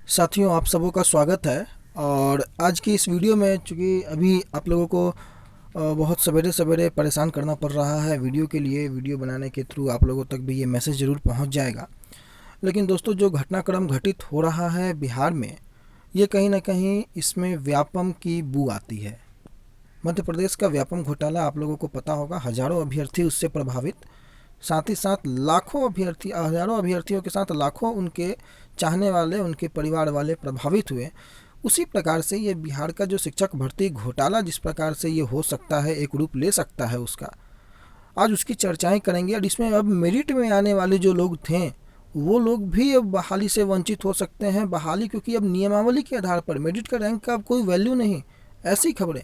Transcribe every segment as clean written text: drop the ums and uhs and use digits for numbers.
साथियों, आप सबों का स्वागत है। और आज की इस वीडियो में चूँकि अभी आप लोगों को बहुत सवेरे सवेरे परेशान करना पड़ रहा है वीडियो के लिए, वीडियो बनाने के थ्रू आप लोगों तक भी ये मैसेज ज़रूर पहुंच जाएगा। लेकिन दोस्तों, जो घटनाक्रम घटित हो रहा है बिहार में, ये कहीं ना कहीं इसमें व्यापम की बू आती है। मध्य प्रदेश का व्यापम घोटाला आप लोगों को पता होगा, हज़ारों अभ्यर्थी उससे प्रभावित, साथ ही साथ लाखों अभ्यर्थी, हज़ारों अभ्यर्थियों के साथ लाखों उनके चाहने वाले, उनके परिवार वाले प्रभावित हुए। उसी प्रकार से ये बिहार का जो शिक्षक भर्ती घोटाला जिस प्रकार से ये हो सकता है, एक रूप ले सकता है उसका, आज उसकी चर्चाएं करेंगे। और इसमें अब मेरिट में आने वाले जो लोग थे वो लोग भी अब बहाली से वंचित हो सकते हैं। बहाली क्योंकि अब नियमावली के आधार पर मेरिट का रैंक का अब कोई वैल्यू नहीं। ऐसी खबरें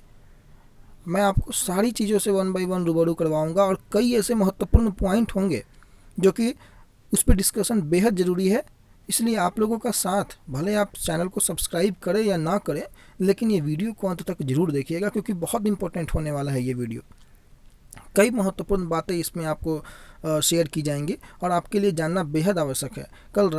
मैं आपको सारी चीज़ों से वन बाय वन रूबरू करवाऊंगा और कई ऐसे महत्वपूर्ण पॉइंट होंगे जो कि उस पर डिस्कशन बेहद ज़रूरी है। इसलिए आप लोगों का साथ, भले आप चैनल को सब्सक्राइब करें या ना करें, लेकिन ये वीडियो को अंत तक जरूर देखिएगा क्योंकि बहुत इंपॉर्टेंट होने वाला है ये वीडियो। कई महत्वपूर्ण बातें इसमें आपको शेयर की जाएंगी और आपके लिए जानना बेहद आवश्यक है। कल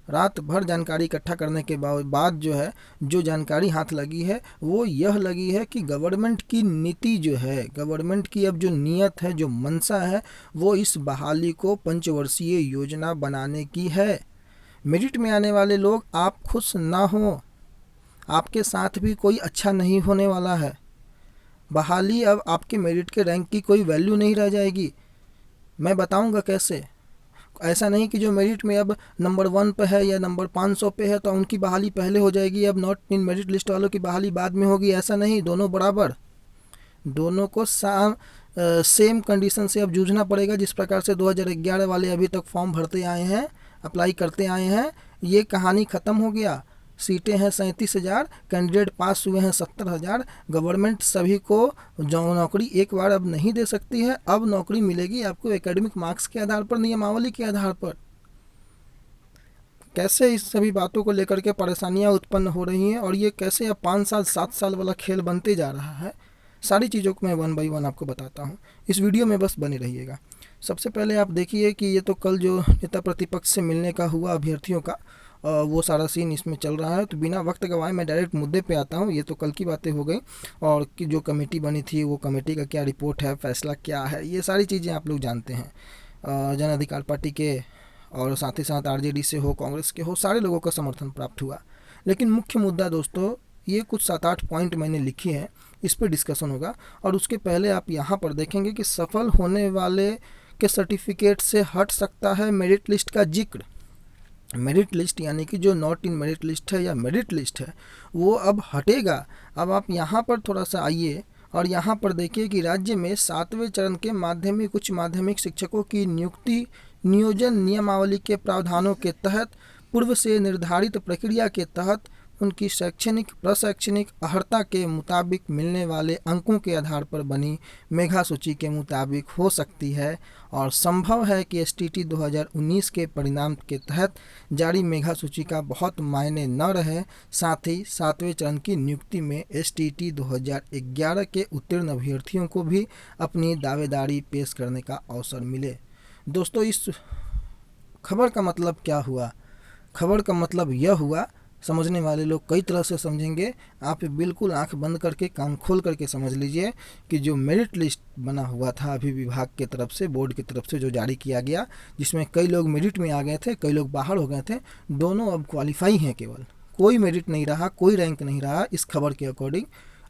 रात भर जानकारी इकट्ठा करने के बाद जो है, जो जानकारी हाथ लगी है वो यह लगी है कि गवर्नमेंट की नीति जो है, गवर्नमेंट की अब जो नीयत है, जो मंशा है, वो इस बहाली को पंचवर्षीय योजना बनाने की है। मेरिट में आने वाले लोग आप खुश ना हो, आपके साथ भी कोई अच्छा नहीं होने वाला है। बहाली अब आपके मेरिट के रैंक की कोई वैल्यू नहीं रह जाएगी। मैं बताऊंगा कैसे। ऐसा नहीं कि जो मेरिट में अब नंबर 1 पे है या नंबर 500 पे है तो उनकी बहाली पहले हो जाएगी, अब नॉट इन मेरिट लिस्ट वालों की बहाली बाद में होगी। ऐसा नहीं, दोनों बराबर, दोनों को सेम कंडीशन से अब जूझना पड़ेगा। जिस प्रकार से 2011 वाले अभी तक फॉर्म भरते आए हैं, अप्लाई करते आए हैं, ये कहानी ख़त्म हो गया। सीटें हैं 37,000, कैंडिडेट पास हुए हैं 70,000। गवर्नमेंट सभी को जो नौकरी एक बार अब नहीं दे सकती है। अब नौकरी मिलेगी आपको एकेडमिक मार्क्स के आधार पर, नियमावली के आधार पर। कैसे इस सभी बातों को लेकर के परेशानियां उत्पन्न हो रही हैं और ये कैसे अब 5 साल 7 साल वाला खेल बनते जा रहा है, सारी चीज़ों को मैं वन बाय वन आपको बताता हूँ। इस वीडियो में बस बने रहिएगा। सबसे पहले आप देखिए कि ये तो कल जो नेता प्रतिपक्ष से मिलने का हुआ अभ्यर्थियों का, वो सारा सीन इसमें चल रहा है। तो बिना वक्त गंवाए मैं डायरेक्ट मुद्दे पे आता हूँ। ये तो कल की बातें हो गई, और कि जो कमेटी बनी थी वो कमेटी का क्या रिपोर्ट है, फैसला क्या है, ये सारी चीज़ें आप लोग जानते हैं। जन अधिकार पार्टी के और साथ ही साथ आरजेडी से हो, कांग्रेस के हो, सारे लोगों का समर्थन प्राप्त हुआ। लेकिन मुख्य मुद्दा दोस्तों, ये कुछ 7-8 पॉइंट मैंने लिखे हैं, इस पर डिस्कशन होगा। और उसके पहले आप यहाँ पर देखेंगे कि सफल होने वाले के सर्टिफिकेट से हट सकता है मेरिट लिस्ट का जिक्र। मेरिट लिस्ट यानी कि जो नॉट इन मेरिट लिस्ट है या मेरिट लिस्ट है, वो अब हटेगा। अब आप यहाँ पर थोड़ा सा आइए और यहाँ पर देखिए कि राज्य में 7वें चरण के माध्यमिक उच्च माध्यमिक शिक्षकों की नियुक्ति नियोजन नियमावली के प्रावधानों के तहत पूर्व से निर्धारित प्रक्रिया के तहत उनकी शैक्षणिक प्रशैक्षणिक अर्हता के मुताबिक मिलने वाले अंकों के आधार पर बनी मेधा सूची के मुताबिक हो सकती है। और संभव है कि एसटीटी 2019 के परिणाम के तहत जारी मेधा सूची का बहुत मायने न रहे। साथ ही 7वें चरण की नियुक्ति में एसटीटी 2011 के उत्तीर्ण अभ्यर्थियों को भी अपनी दावेदारी पेश करने का अवसर मिले। दोस्तों, इस खबर का मतलब क्या हुआ? खबर का मतलब यह हुआ, समझने वाले लोग कई तरह से समझेंगे। आप बिल्कुल आंख बंद करके कान खोल करके समझ लीजिए कि जो मेरिट लिस्ट बना हुआ था अभी विभाग के तरफ से, बोर्ड की तरफ से जो जारी किया गया, जिसमें कई लोग मेरिट में आ गए थे, कई लोग बाहर हो गए थे, दोनों अब क्वालिफाई हैं। केवल कोई मेरिट नहीं रहा, कोई रैंक नहीं रहा इस खबर के अकॉर्डिंग।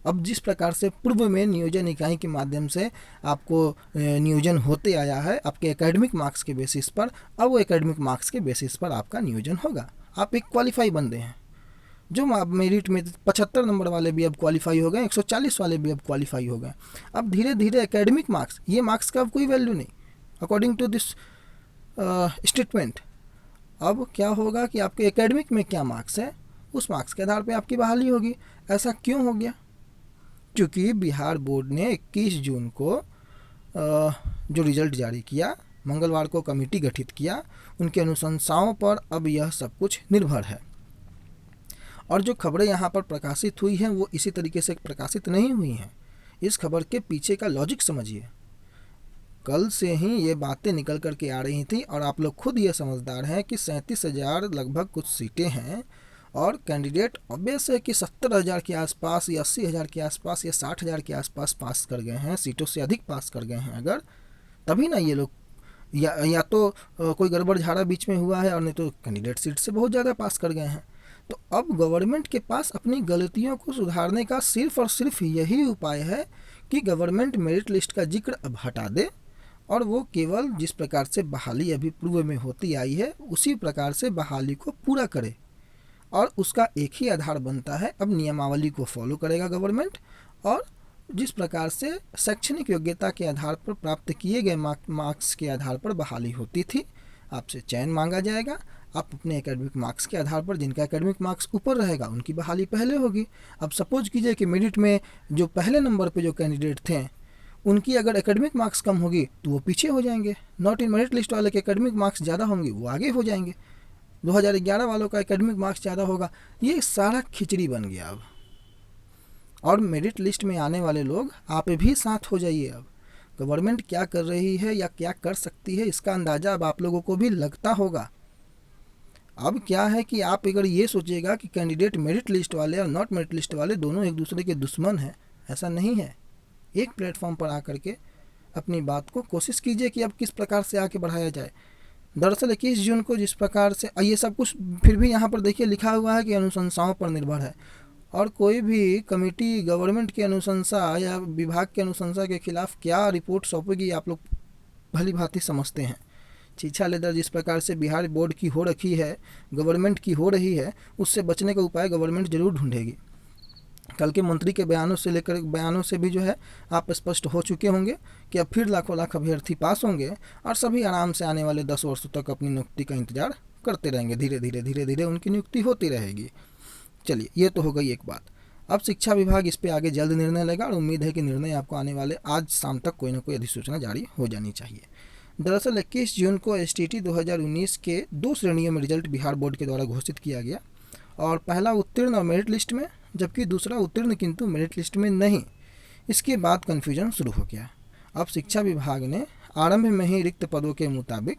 अब जिस प्रकार से पूर्व में नियोजन इकाई के माध्यम से आपको नियोजन होते आया है आपके एकेडमिक मार्क्स के बेसिस पर, अब वो एकेडमिक मार्क्स के बेसिस पर आपका नियोजन होगा। आप एक क्वालिफाई बंदे हैं। जो मेरिट में 75 नंबर वाले भी अब क्वालिफाई हो गए, 140 वाले भी अब क्वालिफाई हो गए। अब धीरे धीरे एकेडमिक मार्क्स, ये मार्क्स का अब कोई वैल्यू नहीं अकॉर्डिंग टू दिस स्टेटमेंट। अब क्या होगा कि आपके एकेडमिक में क्या मार्क्स है, उस मार्क्स के आधार पे आपकी बहाली होगी। ऐसा क्यों हो गया? क्योंकि बिहार बोर्ड ने 21 जून को जो रिजल्ट जारी किया, मंगलवार को कमेटी गठित किया, उनके अनुशंसाओं पर अब यह सब कुछ निर्भर है। और जो खबरें यहाँ पर प्रकाशित हुई हैं वो इसी तरीके से प्रकाशित नहीं हुई हैं। इस खबर के पीछे का लॉजिक समझिए। कल से ही ये बातें निकल कर के आ रही थी और आप लोग खुद ये समझदार हैं कि 37,000 लगभग कुछ सीटें हैं और कैंडिडेट ऑब्वियस है कि 70,000 के आसपास या 80,000 के आसपास या 60,000 के आसपास पास कर गए हैं, सीटों से अधिक पास कर गए हैं अगर, तभी ना ये लोग या तो कोई गड़बड़ झाड़ा बीच में हुआ है और नहीं तो कैंडिडेट सीट से बहुत ज़्यादा पास कर गए हैं। तो अब गवर्नमेंट के पास अपनी गलतियों को सुधारने का सिर्फ और सिर्फ यही उपाय है कि गवर्नमेंट मेरिट लिस्ट का जिक्र अब हटा दे और वो केवल जिस प्रकार से बहाली अभी पूर्व में होती आई है उसी प्रकार से बहाली को पूरा करे। और उसका एक ही आधार बनता है, अब नियमावली को फॉलो करेगा गवर्नमेंट और जिस प्रकार से शैक्षणिक योग्यता के आधार पर प्राप्त किए गए मार्क्स के आधार पर बहाली होती थी, आपसे चयन मांगा जाएगा, आप अपने एकेडमिक मार्क्स के आधार पर जिनका एकेडमिक मार्क्स ऊपर रहेगा उनकी बहाली पहले होगी। अब सपोज कीजिए कि मेरिट में जो पहले नंबर पे जो कैंडिडेट थे उनकी अगर एकेडमिक मार्क्स कम होगी तो वो पीछे हो जाएंगे, नॉट इन मेरिट लिस्ट वाले के एकेडमिक मार्क्स ज़्यादा होंगे वो आगे हो जाएंगे, 2011 वालों का एकेडमिक मार्क्स ज़्यादा होगा। ये सारा खिचड़ी बन गया अब, और मेरिट लिस्ट में आने वाले लोग आप भी साथ हो जाइए। अब गवर्नमेंट क्या कर रही है या क्या कर सकती है इसका अंदाज़ा अब आप लोगों को भी लगता होगा। अब क्या है कि आप अगर ये सोचिएगा कि कैंडिडेट मेरिट लिस्ट वाले और नॉट मेरिट लिस्ट वाले दोनों एक दूसरे के दुश्मन हैं, ऐसा नहीं है। एक प्लेटफॉर्म पर आकर के अपनी बात को कोशिश कीजिए कि अब किस प्रकार से आके बढ़ाया जाए। दरअसल 21 जून को जिस प्रकार से ये सब कुछ फिर भी यहाँ पर देखिए लिखा हुआ है कि अनुशंसाओं पर निर्भर है, और कोई भी कमेटी गवर्नमेंट की अनुशंसा या विभाग की अनुशंसा के खिलाफ क्या रिपोर्ट सौंपेगी आप लोग भली भांति समझते हैं। छीछा लेदर जिस प्रकार से बिहार बोर्ड की हो रखी है, गवर्नमेंट की हो रही है, उससे बचने का उपाय गवर्नमेंट जरूर ढूंढेगी। कल के मंत्री के बयानों से लेकर बयानों से भी जो है आप स्पष्ट हो चुके होंगे कि अब फिर लाखों लाख अभ्यर्थी पास होंगे और सभी आराम से आने वाले 10 वर्षों तक अपनी नियुक्ति का इंतजार करते रहेंगे, धीरे धीरे उनकी नियुक्ति होती रहेगी। चलिए, ये तो हो गई एक बात। अब शिक्षा विभाग इस पे आगे जल्द निर्णय लेगा और उम्मीद है कि निर्णय आपको आने वाले आज शाम तक कोई ना कोई अधिसूचना जारी हो जानी चाहिए। दरअसल 21 जून को STT 2019 के 2 श्रेणियों में रिजल्ट बिहार बोर्ड के द्वारा घोषित किया गया, और पहला उत्तीर्ण और मेरिट लिस्ट में, जबकि दूसरा उत्तीर्ण किंतु मेरिट लिस्ट में नहीं। इसके बाद कन्फ्यूजन शुरू हो गया। अब शिक्षा विभाग ने आरंभ में ही रिक्त पदों के मुताबिक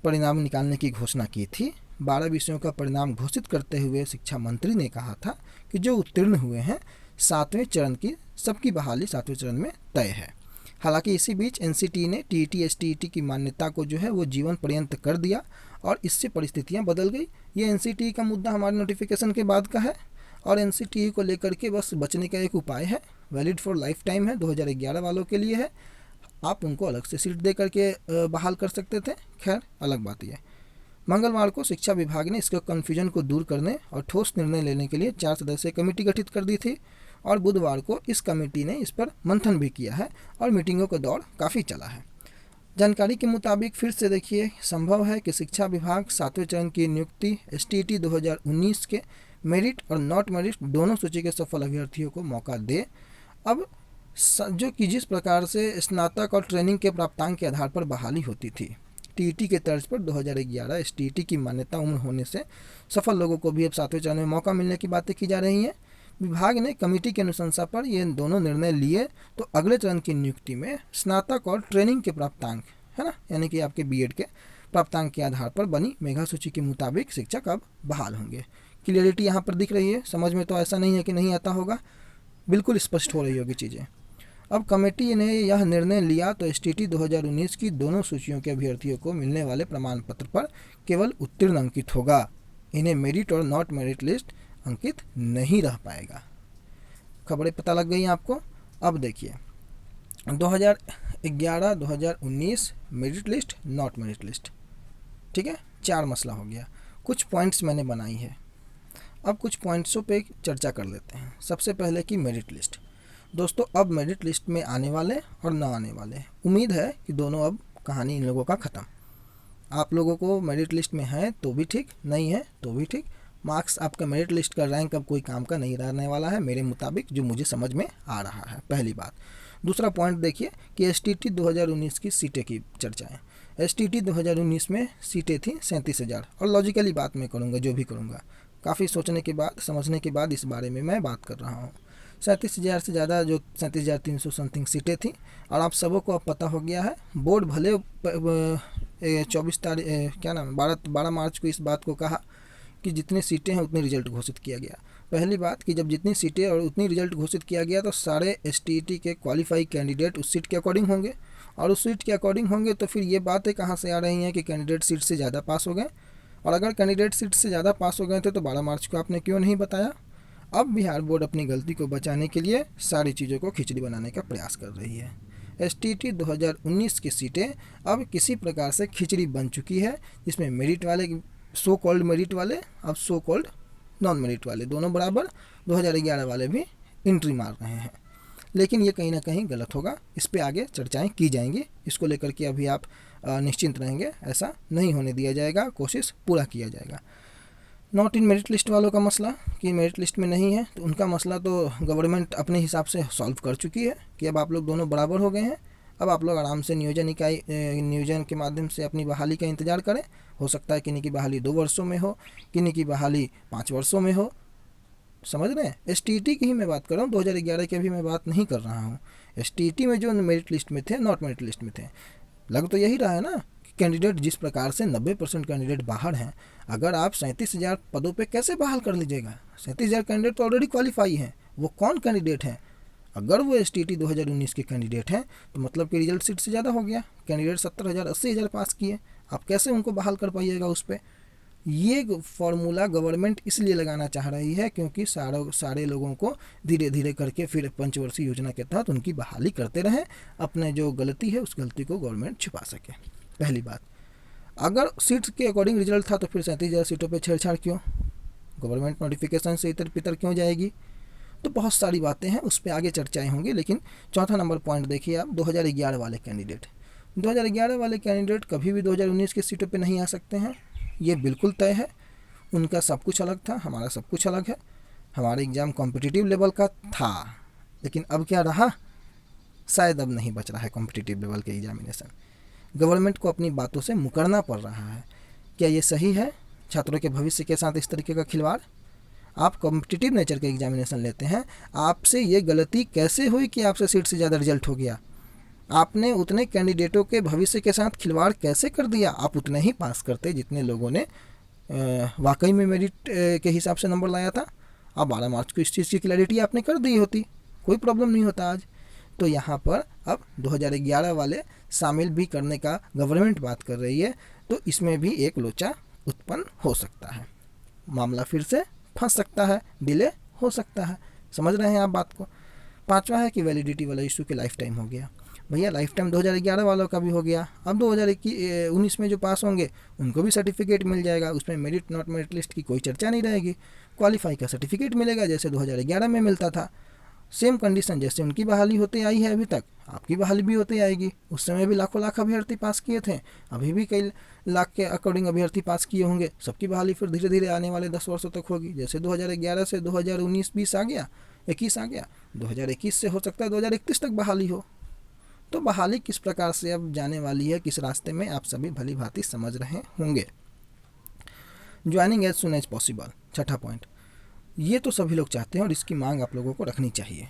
परिणाम निकालने की घोषणा की थी। 12 विषयों का परिणाम घोषित करते हुए शिक्षा मंत्री ने कहा था कि जो उत्तीर्ण हुए हैं 7वें चरण की सबकी बहाली 7वें चरण में तय है। हालांकि इसी बीच NCT ने TET STET की मान्यता को जो है वो जीवन पर्यंत कर दिया और इससे परिस्थितियां बदल गई। ये NCT का मुद्दा हमारे नोटिफिकेशन के बाद का है और NCT को लेकर के बस बचने का एक उपाय है, वैलिड फॉर लाइफ टाइम है, 2011 वालों के लिए है। आप उनको अलग से सीट दे करके बहाल कर सकते थे, खैर अलग बात यह। मंगलवार को शिक्षा विभाग ने इसके कन्फ्यूजन को दूर करने और ठोस निर्णय लेने के लिए 4 सदस्यीय कमेटी गठित कर दी थी और बुधवार को इस कमेटी ने इस पर मंथन भी किया है और मीटिंगों का दौर काफ़ी चला है। जानकारी के मुताबिक फिर से देखिए, संभव है कि शिक्षा विभाग 7वें चरण की नियुक्ति STT 2019 के मेरिट और नॉट मेरिट दोनों सूची के सफल अभ्यर्थियों को मौका दे। अब जो कि जिस प्रकार से स्नातक और ट्रेनिंग के प्राप्तांक के आधार पर बहाली होती थी, TET के तर्ज पर 2011 STT की मान्यता उम्र होने से सफल लोगों को भी अब 7वें चरण में मौका मिलने की बातें की जा रही हैं। विभाग ने कमेटी की अनुशंसा पर ये दोनों निर्णय लिए तो अगले चरण की नियुक्ति में स्नातक और ट्रेनिंग के प्राप्तांक, है ना, यानी कि आपके BEd के प्राप्तांक के आधार पर बनी मेगा सूची के मुताबिक शिक्षक अब बहाल होंगे। क्लियरिटी यहाँ पर दिख रही है, समझ में तो ऐसा नहीं है कि नहीं आता होगा, बिल्कुल स्पष्ट हो रही होगी चीज़ें। अब कमेटी ने यह निर्णय लिया तो STT 2019 की दोनों सूचियों के अभ्यर्थियों को मिलने वाले प्रमाण पत्र पर केवल उत्तीर्ण अंकित होगा, इन्हें मेरिट और नॉट मेरिट लिस्ट अंकित नहीं रह पाएगा। खबरें पता लग गई आपको। अब देखिए 2011-2019 merit list not merit list, ठीक है, 4 मसला हो गया। कुछ पॉइंट्स मैंने बनाई है, अब कुछ पॉइंट्सों पे चर्चा कर लेते हैं। सबसे पहले की मेरिट लिस्ट। दोस्तों, अब मेरिट लिस्ट में आने वाले और न आने वाले, उम्मीद है कि दोनों अब कहानी इन लोगों का ख़त्म। आप लोगों को मेरिट लिस्ट में है तो भी ठीक, नहीं है तो भी ठीक, मार्क्स आपका मेरिट लिस्ट का रैंक अब कोई काम का नहीं रहने वाला है मेरे मुताबिक, जो मुझे समझ में आ रहा है, पहली बात। दूसरा पॉइंट देखिए कि STT 2019 की सीटें की चर्चाएँ। STT 2019 में सीटें थी 37,000, और लॉजिकली बात मैं करूँगा जो भी करूँगा, काफ़ी सोचने के बाद समझने के बाद इस बारे में मैं बात कर रहा हूँ। 37,000 से ज़्यादा, जो 37,300 समथिंग सीटें थी। और आप सबों को अब पता हो गया है, बोर्ड भले 24 तारीख क्या नाम 12 मार्च को इस बात को कहा कि जितनी सीटें हैं उतनी रिजल्ट घोषित किया गया। पहली बात कि जब जितनी सीटें और उतनी रिजल्ट घोषित किया गया तो सारे STET के क्वालिफाई कैंडिडेट उस सीट के अकॉर्डिंग होंगे, और उस सीट के अकॉर्डिंग होंगे तो फिर ये बातें कहाँ से आ रही हैं कि कैंडिडेट सीट से ज़्यादा पास हो गए। और अगर कैंडिडेट सीट से ज़्यादा पास हो गए थे तो 12 मार्च को आपने क्यों नहीं बताया। अब बिहार बोर्ड अपनी गलती को बचाने के लिए सारी चीज़ों को खिचड़ी बनाने का प्रयास कर रही है। STET 2019 की सीटें अब किसी प्रकार से खिचड़ी बन चुकी है, जिसमें मेरिट वाले, सो कॉल्ड मेरिट वाले, अब सो कॉल्ड नॉन मेरिट वाले दोनों बराबर, 2011 वाले भी एंट्री मार रहे हैं। लेकिन ये कहीं ना कहीं गलत होगा, इस पे आगे चर्चाएं की जाएंगी। इसको लेकर के अभी आप निश्चिंत रहेंगे, ऐसा नहीं होने दिया जाएगा, कोशिश पूरा किया जाएगा। नॉट इन मेरिट लिस्ट वालों का मसला कि मेरिट लिस्ट में नहीं है, तो उनका मसला तो गवर्नमेंट अपने हिसाब से सॉल्व कर चुकी है कि अब आप लोग दोनों बराबर हो गए हैं। अब आप लोग आराम से नियोजन के माध्यम से अपनी बहाली का इंतज़ार करें। हो सकता है किन्हीं की बहाली 2 वर्षों में हो, किन्हीं की बहाली 5 वर्षों में हो। समझ रहे हैं? STET की ही मैं बात कर रहा हूँ, 2011 की अभी मैं बात नहीं कर रहा हूँ। STET में जो मेरिट लिस्ट में थे, नॉट मेरिट लिस्ट में थे, लग तो यही रहा है ना कि कैंडिडेट जिस प्रकार से 90% कैंडिडेट बाहर हैं, अगर आप 37,000 पदों पे कैसे बहाल कर लीजिएगा? 37,000 कैंडिडेट तो ऑलरेडी क्वालिफाई हैं। वो कौन कैंडिडेट हैं? अगर वो STET 2019 के कैंडिडेट हैं तो मतलब कि रिजल्ट सीट से ज़्यादा हो गया। कैंडिडेट 70,000 80,000 पास किए, आप कैसे उनको बहाल कर पाइएगा उस पर? ये फॉर्मूला गवर्नमेंट इसलिए लगाना चाह रही है क्योंकि सारे लोगों को धीरे धीरे करके फिर पंचवर्षीय योजना के तहत उनकी बहाली करते रहें, अपने जो गलती है उस गलती को गवर्नमेंट छुपा सके। पहली बात, अगर सीट्स के अकॉर्डिंग रिजल्ट था तो फिर 37,000 सीटों पर छेड़छाड़ क्यों? गवर्नमेंट नोटिफिकेशन से इतर पितर क्यों जाएगी? तो बहुत सारी बातें हैं, उस पर आगे चर्चाएं होंगी। लेकिन चौथा नंबर पॉइंट देखिए आप, 2011 वाले कैंडिडेट। 2011 वाले कैंडिडेट कभी भी 2019 की सीटों पे नहीं आ सकते हैं, ये बिल्कुल तय है। उनका सब कुछ अलग था, हमारा सब कुछ अलग है। हमारा एग्ज़ाम कॉम्पिटिटिव लेवल का था, लेकिन अब क्या रहा? शायद अब नहीं बच रहा है कॉम्पिटिटिव लेवल के एग्जामिनेशन। गवर्नमेंट को अपनी बातों से मुकरना पड़ रहा है। क्या ये सही है? छात्रों के भविष्य के साथ इस तरीके का खिलवाड़। आप कॉम्पिटिटिव नेचर के एग्जामिनेशन लेते हैं, आपसे ये गलती कैसे हुई कि आपसे सीट से ज़्यादा रिजल्ट हो गया? आपने उतने कैंडिडेटों के भविष्य के साथ खिलवाड़ कैसे कर दिया? आप उतने ही पास करते जितने लोगों ने वाकई में मेरिट के हिसाब से नंबर लाया था। अब 12 मार्च को इस चीज़ की क्लैरिटी आपने कर दी होती, कोई प्रॉब्लम नहीं होता आज। तो यहाँ पर अब 2011 वाले शामिल भी करने का गवर्नमेंट बात कर रही है, तो इसमें भी एक लोचा उत्पन्न हो सकता है, मामला फिर से फंस सकता है, डिले हो सकता है। समझ रहे हैं आप बात को? पांचवा है कि वैलिडिटी वाला इशू के लाइफ टाइम हो गया। भैया लाइफ टाइम 2011 वालों का भी हो गया, अब 2019 में जो पास होंगे उनको भी सर्टिफिकेट मिल जाएगा। उसमें मेरिट नॉट मेरिट लिस्ट की कोई चर्चा नहीं रहेगी, क्वालिफाई का सर्टिफिकेट मिलेगा जैसे 2011 में मिलता था। सेम कंडीशन जैसे उनकी बहाली होती आई है अभी तक, आपकी बहाली भी होती आएगी। उस समय भी लाखों लाख अभ्यर्थी पास किए थे, अभी भी कई लाख के अकॉर्डिंग अभ्यर्थी पास किए होंगे। सबकी बहाली फिर धीरे धीरे आने वाले 10 वर्षों तक होगी। जैसे 2011 से 2019-20 आ गया, 21 आ गया, 2021 से हो सकता है 2031 तक बहाली हो। तो बहाली किस प्रकार से अब जाने वाली है, किस रास्ते में, आप सभी भली भांति समझ रहे होंगे। Joining as soon as possible, छठा पॉइंट। ये तो सभी लोग चाहते हैं और इसकी मांग आप लोगों को रखनी चाहिए।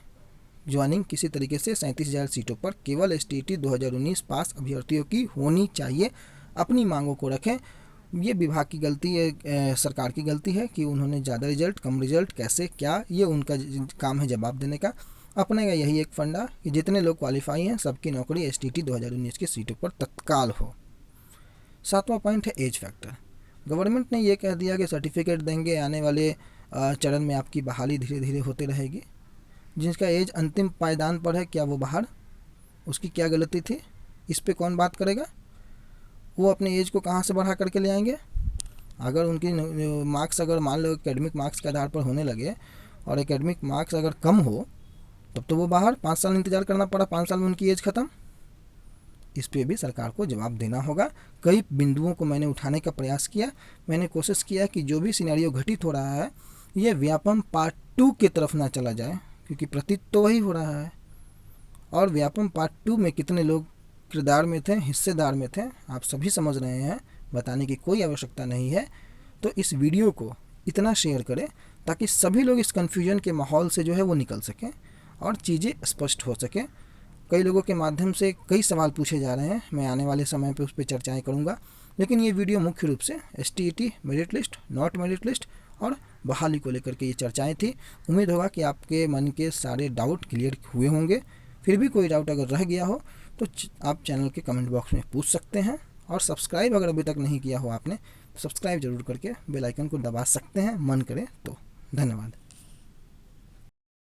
ज्वाइनिंग किसी तरीके से 37,000 सीटों पर केवल STET 2019 पास अभ्यर्थियों की होनी चाहिए। अपनी मांगों को रखें। ये विभाग की गलती है, सरकार की गलती है कि उन्होंने ज़्यादा रिजल्ट कम रिजल्ट कैसे क्या, ये उनका काम है जवाब देने का। अपने का यही एक फंडा कि जितने लोग क्वालिफाई हैं सबकी नौकरी STET 2019 की सीटों पर तत्काल हो। सातवां पॉइंट है एज फैक्टर। गवर्नमेंट ने ये कह दिया कि सर्टिफिकेट देंगे, आने वाले चरण में आपकी बहाली धीरे धीरे होते रहेगी। जिसका एज अंतिम पायदान पर है, क्या वो बाहर, उसकी क्या गलती थी? इस पे कौन बात करेगा? वो अपने एज को कहाँ से बढ़ा करके ले आएंगे? अगर उनकी मार्क्स अगर मान लो एकेडमिक मार्क्स के आधार पर होने लगे और एकेडमिक मार्क्स अगर कम हो तब तो वो बाहर 5 साल इंतज़ार करना पड़ा, 5 साल में उनकी एज ख़त्म। इस पे भी सरकार को जवाब देना होगा। कई बिंदुओं को मैंने उठाने का प्रयास किया, मैंने कोशिश किया कि जो भी सिनेरियो घटित हो रहा है ये व्यापम पार्ट 2 की तरफ ना चला जाए, क्योंकि प्रतीत तो वही हो रहा है। और व्यापम पार्ट 2 में कितने लोग किरदार में थे, हिस्सेदार में थे, आप सभी समझ रहे हैं, बताने की कोई आवश्यकता नहीं है। तो इस वीडियो को इतना शेयर करें ताकि सभी लोग इस कन्फ्यूजन के माहौल से जो है वो निकल सकें और चीज़ें स्पष्ट हो सकें। कई लोगों के माध्यम से कई सवाल पूछे जा रहे हैं, मैं आने वाले समय पे उस पर चर्चाएँ करूँगा, लेकिन ये वीडियो मुख्य रूप से STET, merit list, not merit list और बहाली को लेकर के ये चर्चाएँ थी। उम्मीद होगा कि आपके मन के सारे डाउट क्लियर हुए होंगे। फिर भी कोई डाउट अगर रह गया हो तो आप चैनल के कमेंट बॉक्स में पूछ सकते हैं, और सब्सक्राइब अगर अभी तक नहीं किया हो आपने तो सब्सक्राइब जरूर करके बेल आइकन को दबा सकते हैं, मन करे तो। धन्यवाद।